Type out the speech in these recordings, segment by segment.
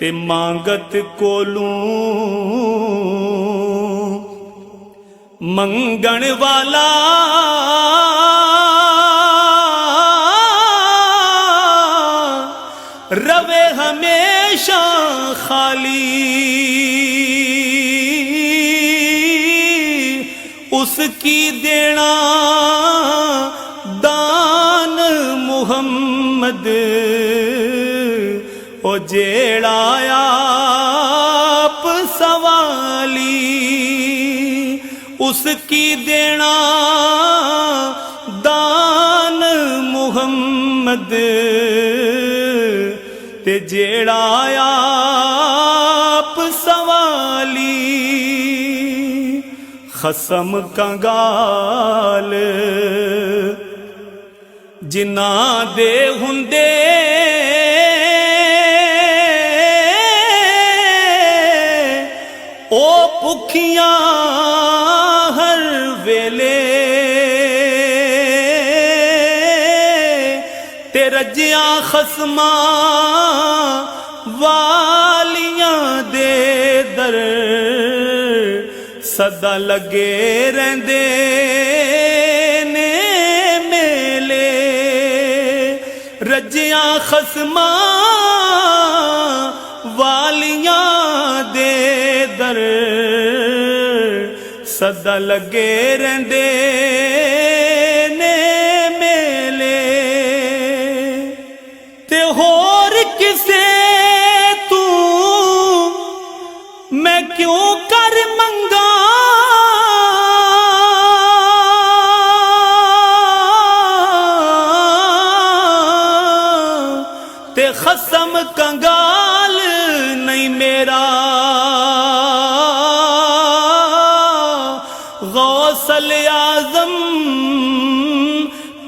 ते मांगत कोलू मंगण वाला रवे हमेशा खाली, उसकी देना दान मुहम्मद ओ जेड़ा आप सवाली, उसकी देना दान मुहम्मद ते जेड़ा आप सवाली। खसम कंगाल जिन्ना दे हुंदे ओ भुखियां हर वेले ते रजिया खसमा वालियां दे दर सदा लगे रहंदे ने मेले। रजिया खसमा वालियां दे दर सदा लगे रहंदे ने मेले। ते होर किसे तू मैं क्यों कर मंगा, ते खसम कंगाल नहीं मेरा गौसल आजम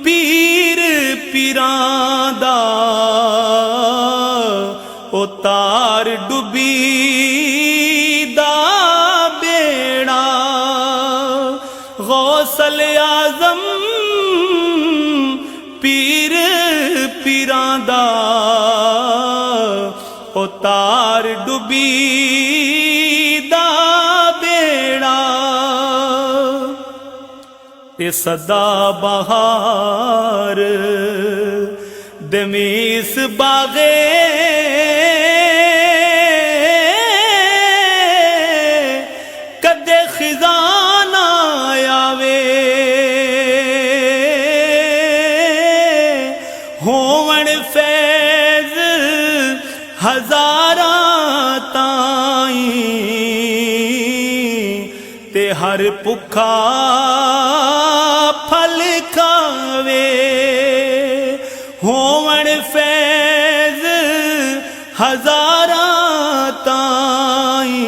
पीर पीरां दा ओ तार डुबी दा बेड़ा। गौसल आजम पीर पीरां दा ओ तार डुबी दा बेड़ा। ए सदा बहार दमीस बागे कदे खिजाना आवे, होवन फैज हजारा ताई ते हर भुखा फल खावे। होवन फैज हजारा ताई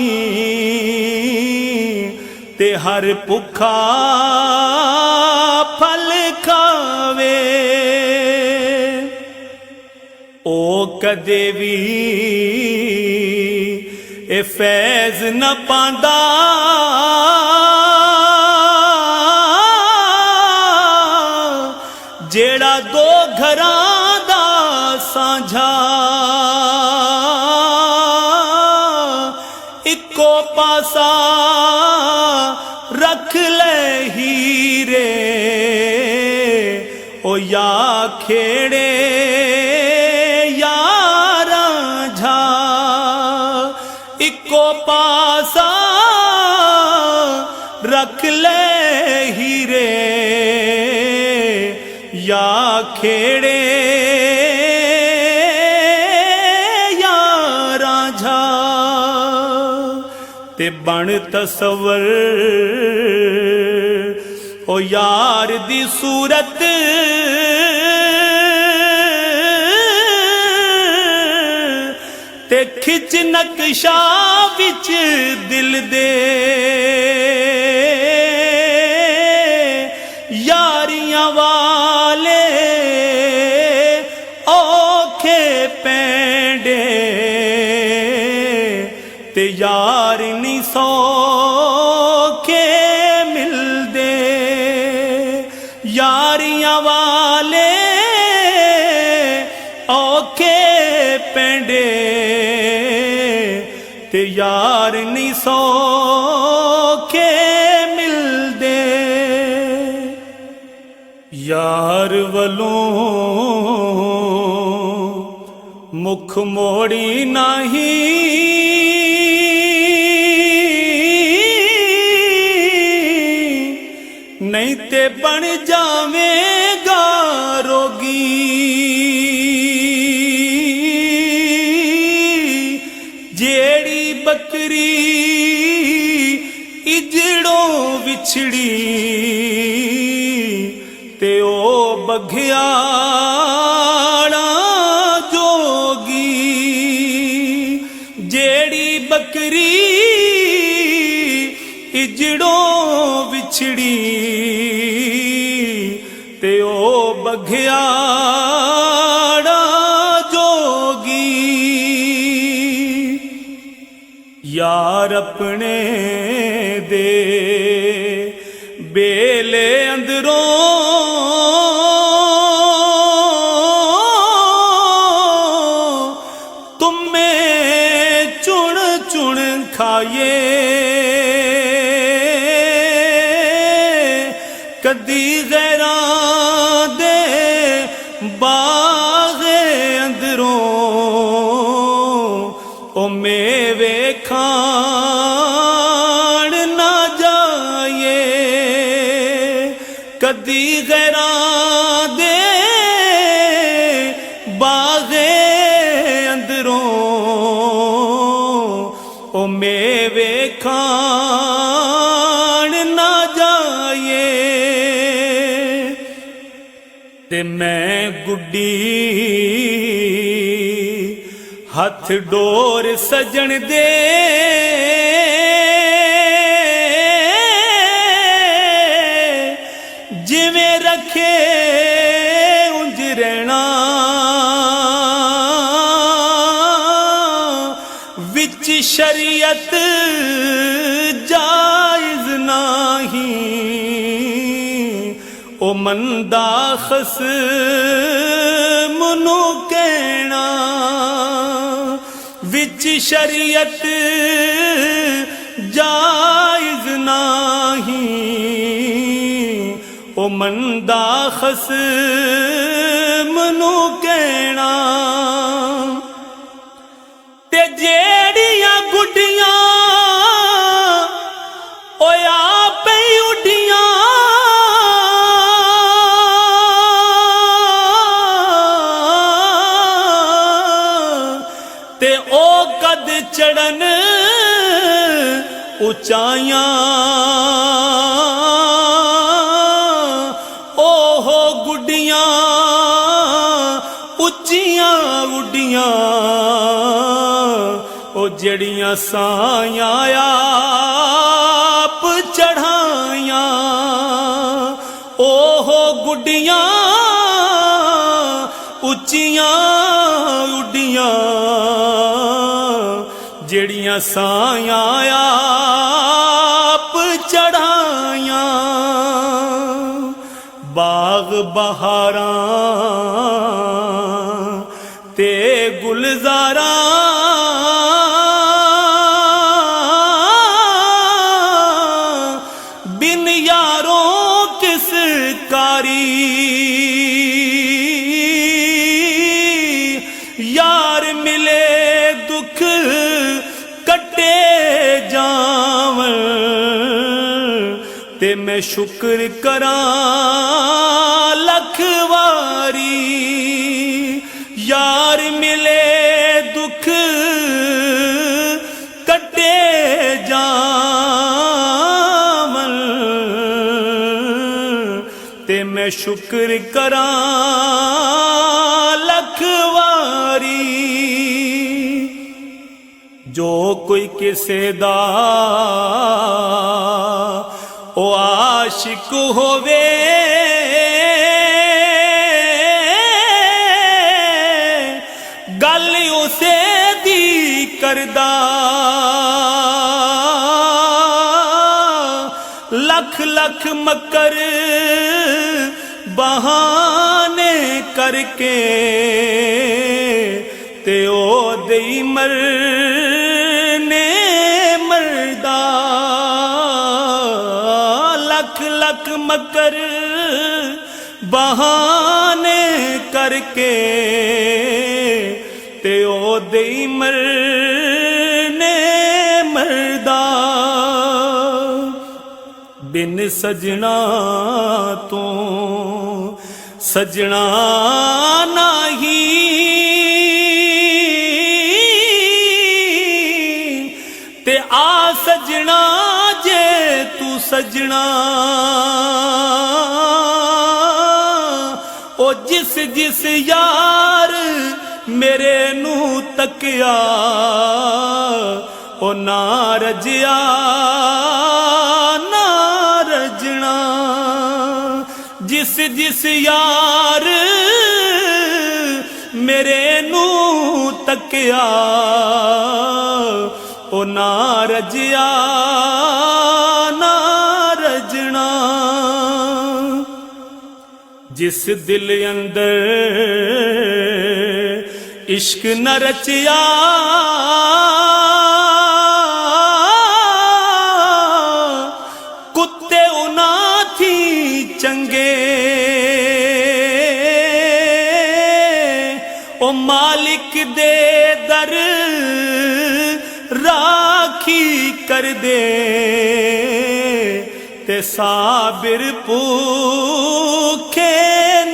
ते हर भुखा फल खावे। ओ कदे भी ए फैज न पांदा जेड़ा दो घरां दा सांझा इको पासा रख ले हीरे। ओ या खेड़े या रांझा इको पासा रख ले हीरे, या खेड़े या रांझा ते बन तसवर ओ यार दी सूरत ते खिच नक्शा विच दिल दे। यारियां वाले औखे पैंडे ते यार नी सौखे मिलदे। यारियां वाले औखे पैंडे ते यार नहीं सौखे मिलदे। यार वलों मुख मोड़ी नाही, नहीं ते बन जावेगा रोगी। जेड़ी बकरी इजड़ों विछड़ी, ते ओ बघियाड़ा जोगी। जेड़ी बकरी इजड़ों विछड़ी, ते ओ बघियाड़ा जोगी। यार अपने दे बेले अंदरों तुम्हें चुन चुन खाए। कदी गैरां दे बागे अंदरों ओ मेवे खाण ना जाए। कदी गैरां दे बागे अंदरों ओ मेवे खाण ना जाए। ते मैं गुड्डी हथ डोर सजन दे, जिवें रखे उंज रहना। विच शरीयत जायज नाही, ओ मंदा खस्म नू कहना। विच शरीयत जायज नाही, ओ मंदा खस्म नू कहना। ते जेड़ियां गुड्डियां ओ आपे उड्डियां, ते ओ कद चढ़न ऊंचाइयां। ओहो गुड्डियां उच्चियां उड्डियां, ओ जड़ियां सायां आप चढ़ाइयां। ओहो गुड्डियां उच्चियां उड्डियां, जड़ियां सायां आप चढ़ाइयां। बाग बहारां ते गुलजारां, बिन यारों किस कारी। यार मिले दुख कटे जावन, ते मैं शुक्र करां लख वारी। यार मिले दुख कटे जावन, ते मैं शुक्र करां लख वारी। जो कोई किसे दा ओ आशिक होवे, गल उसे दी करदा। लख लख मकर बहाने करके, ते ओ दई मरने मकर बहाने करके ते ओ दे मरने मरदा बिन सजना तो सजना नाही ते आ सजना जे तू सजना ओ जिस जिस यार मेरे नू तकिया ओ ना रजिया ना रजना जिस जिस यार मेरे नू तकिया ओ ना रजिया ना रजना जिस दिल अंदर इश्क न रचिया कुत्ते उना थी चंगे ओ मालिक दे दर राखी कर दे ते साबिर भूखे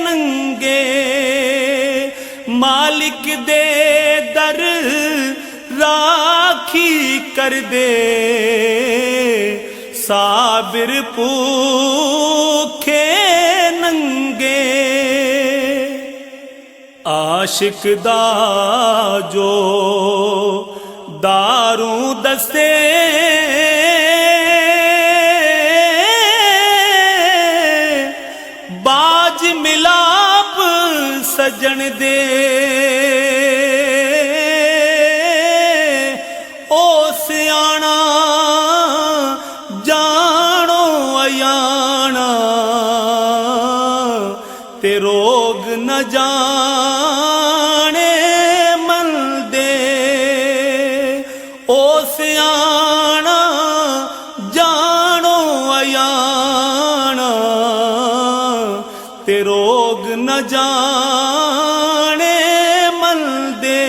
नंगे मालिक दे दर राखी कर दे साबिर भूखे नंगे आशिक दा जो दारू दस्ते बाज मिलाप सजन दे ओ सियाणा जानो अयाना ते रोग न जाने मन दे ओ सियाणा जानो अयाना ते रोग न जाने मन दे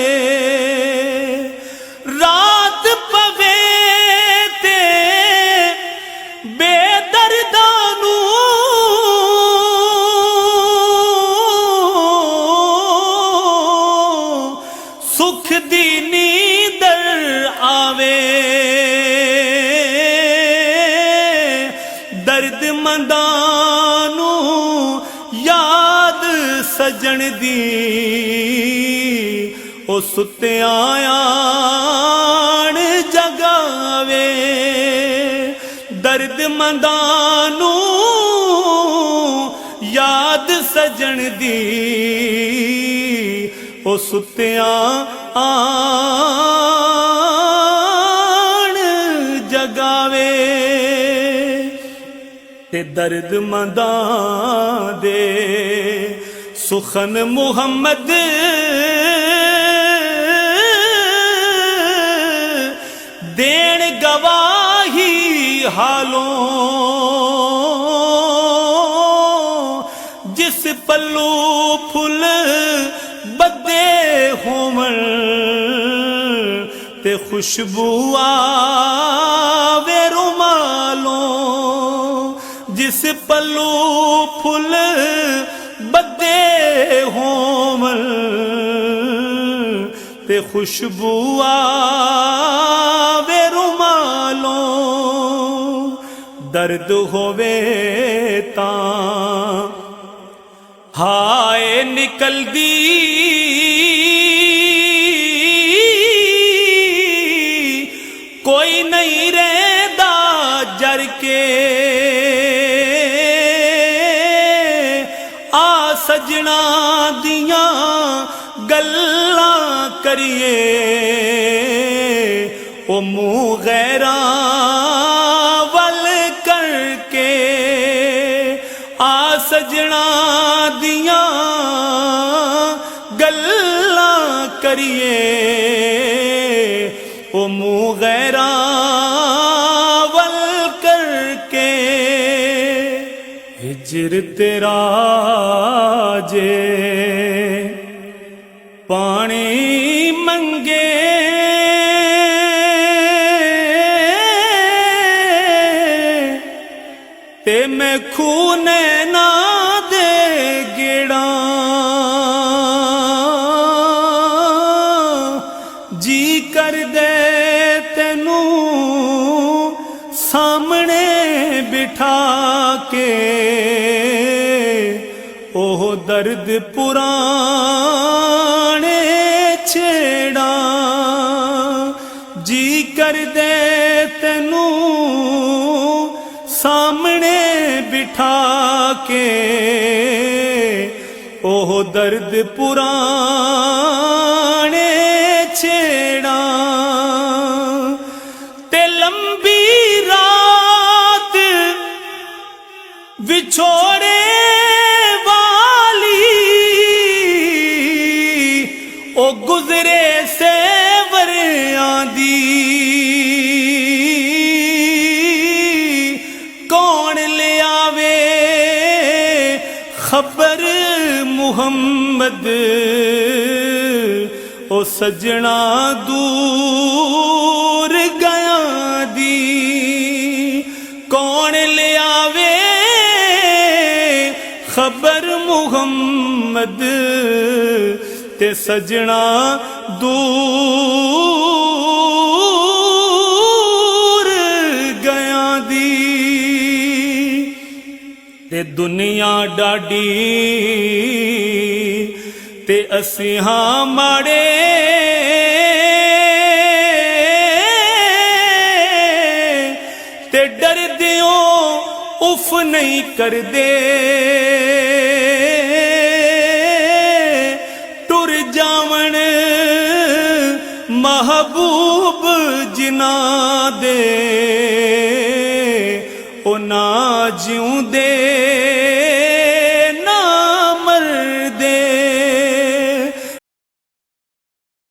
रात पवे ते बेदर्दा नू सुख दी नींदर आवे दर्द मंदानू याद सजन दी ओ सुत्या आण जगावे दर्द मंदानू याद सजन दी ओ सुत्या आण जगावे ते दर्द मंदां दे सुखन मुहम्मद देन गवाही हालों जिस पल्लू फुल बदे होमन ते खुशबू आवे रुमालों जिस पल्लू फुल बदे होमन ते खुशबू आवे रुमालों दर्द होवे तां हाय निकल दी कोई नहीं रहदा जर के आ सजना दियां गल्लां करिए ओ मुंह गैरां वल करके आ सजना दियां गल्लां करिए ओ मुंह गैरां वल करके हिजर तेरा जे पानी मंगे ते मैं खूने ना दे गेड़ा जी कर दे तेनू सामने बिठा के ओह दर्द पुराने छेड़ा जी कर दे तेनू सामने बिठा के ओह दर्द पुराने छेड़ा ते लंबी रात विछोड़े वाली ओ गुजरे से वरियां दी कौन ले आवे खबर मुहम्मद ओ सजना दूर गया दी कौन ले आवे खबर मुहम्मद ते सजना दूर गया दी ते दुनिया डाडी ते असी हाँ माड़े ते डरदियों उफ नहीं कर दे टुर जावन महबूब जिना दे ओ ना जिऊं दे